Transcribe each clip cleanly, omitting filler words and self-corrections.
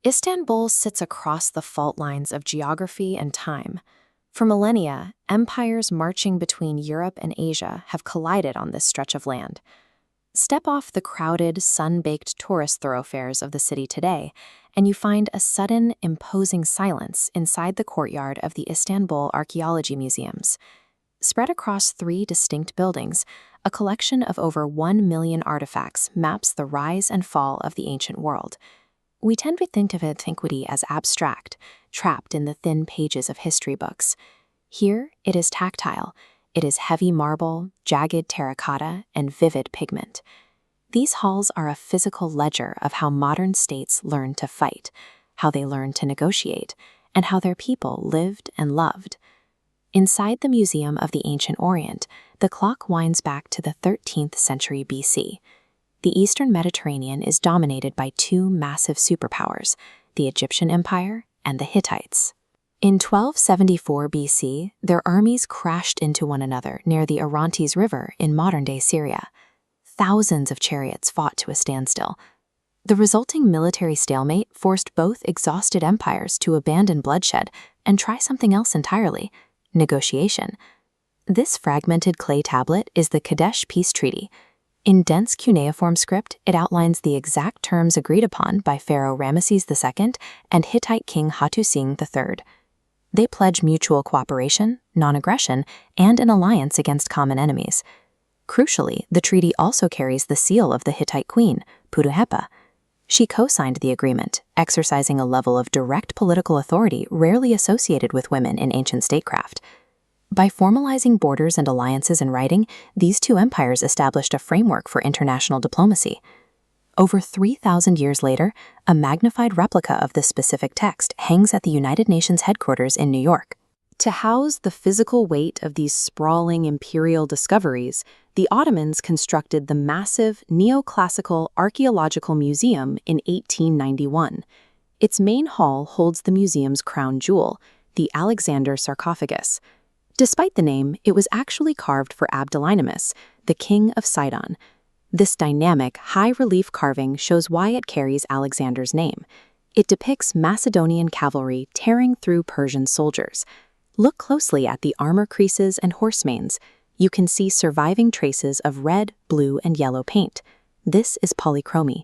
Istanbul sits across the fault lines of geography and time. For millennia, empires marching between Europe and Asia have collided on this stretch of land. Step off the crowded, sun-baked tourist thoroughfares of the city today, and you find a sudden, imposing silence inside the courtyard of the Istanbul Archaeological Museums. Spread across 3 distinct buildings, a collection of over 1 million artifacts maps the rise and fall of the ancient world. We tend to think of antiquity as abstract, trapped in the thin pages of history books. Here, it is tactile. It is heavy marble, jagged terracotta, and vivid pigment. These halls are a physical ledger of how modern states learned to fight, how they learned to negotiate, and how their people lived and loved. Inside the Museum of the Ancient Orient, the clock winds back to the 13th century BC. The Eastern Mediterranean is dominated by 2 massive superpowers, the Egyptian Empire and the Hittites. In 1274 BC, their armies crashed into one another near the Orontes River in modern-day Syria. Thousands of chariots fought to a standstill. The resulting military stalemate forced both exhausted empires to abandon bloodshed and try something else entirely: negotiation. This fragmented clay tablet is the Kadesh Peace Treaty. In dense cuneiform script, it outlines the exact terms agreed upon by Pharaoh Ramesses II and Hittite King Hattusing III. They pledge mutual cooperation, non-aggression, and an alliance against common enemies. Crucially, the treaty also carries the seal of the Hittite queen, Putuhepa. She co-signed the agreement, exercising a level of direct political authority rarely associated with women in ancient statecraft. By formalizing borders and alliances in writing, these 2 empires established a framework for international diplomacy. Over 3,000 years later, a magnified replica of this specific text hangs at the United Nations headquarters in New York. To house the physical weight of these sprawling imperial discoveries, the Ottomans constructed the massive Neoclassical Archaeological Museum in 1891. Its main hall holds the museum's crown jewel, the Alexander Sarcophagus. Despite the name, it was actually carved for Abdelinemus, the king of Sidon. This dynamic, high-relief carving shows why it carries Alexander's name. It depicts Macedonian cavalry tearing through Persian soldiers. Look closely at the armor creases and horse manes. You can see surviving traces of red, blue, and yellow paint. This is polychromy.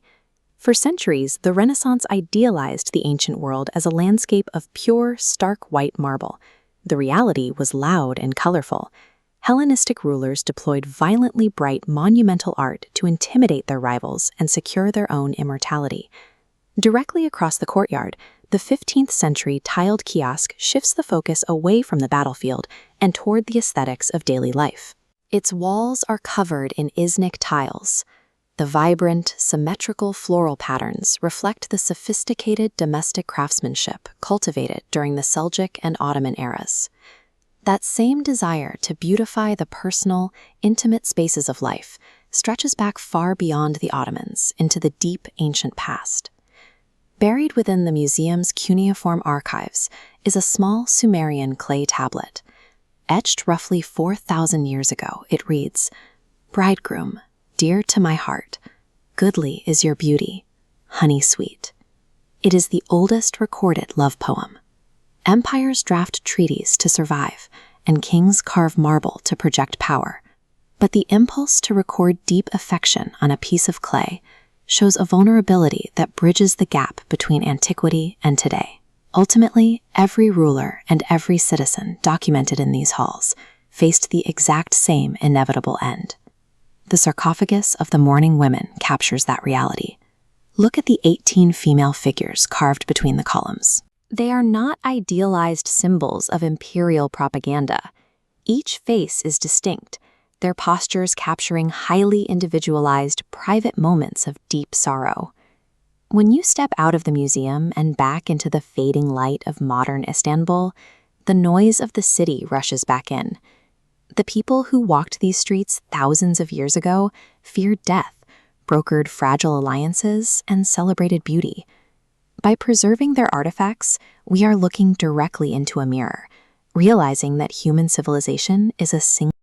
For centuries, the Renaissance idealized the ancient world as a landscape of pure, stark white marble. The reality was loud and colorful. Hellenistic rulers deployed violently bright, monumental art to intimidate their rivals and secure their own immortality. Directly across the courtyard, the 15th century tiled kiosk shifts the focus away from the battlefield and toward the aesthetics of daily life. Its walls are covered in Iznik tiles. The vibrant, symmetrical floral patterns reflect the sophisticated domestic craftsmanship cultivated during the Seljuk and Ottoman eras. That same desire to beautify the personal, intimate spaces of life stretches back far beyond the Ottomans into the deep ancient past. Buried within the museum's cuneiform archives is a small Sumerian clay tablet. Etched roughly 4,000 years ago, it reads, "Bridegroom, dear to my heart, goodly is your beauty, honey sweet." It is the oldest recorded love poem. Empires draft treaties to survive, and kings carve marble to project power. But the impulse to record deep affection on a piece of clay shows a vulnerability that bridges the gap between antiquity and today. Ultimately, every ruler and every citizen documented in these halls faced the exact same inevitable end. The sarcophagus of the mourning women captures that reality. Look at the 18 female figures carved between the columns. They are not idealized symbols of imperial propaganda. Each face is distinct, their postures capturing highly individualized private moments of deep sorrow. When you step out of the museum and back into the fading light of modern Istanbul, the noise of the city rushes back in. The people who walked these streets thousands of years ago feared death, brokered fragile alliances, and celebrated beauty. By preserving their artifacts, we are looking directly into a mirror, realizing that human civilization is a single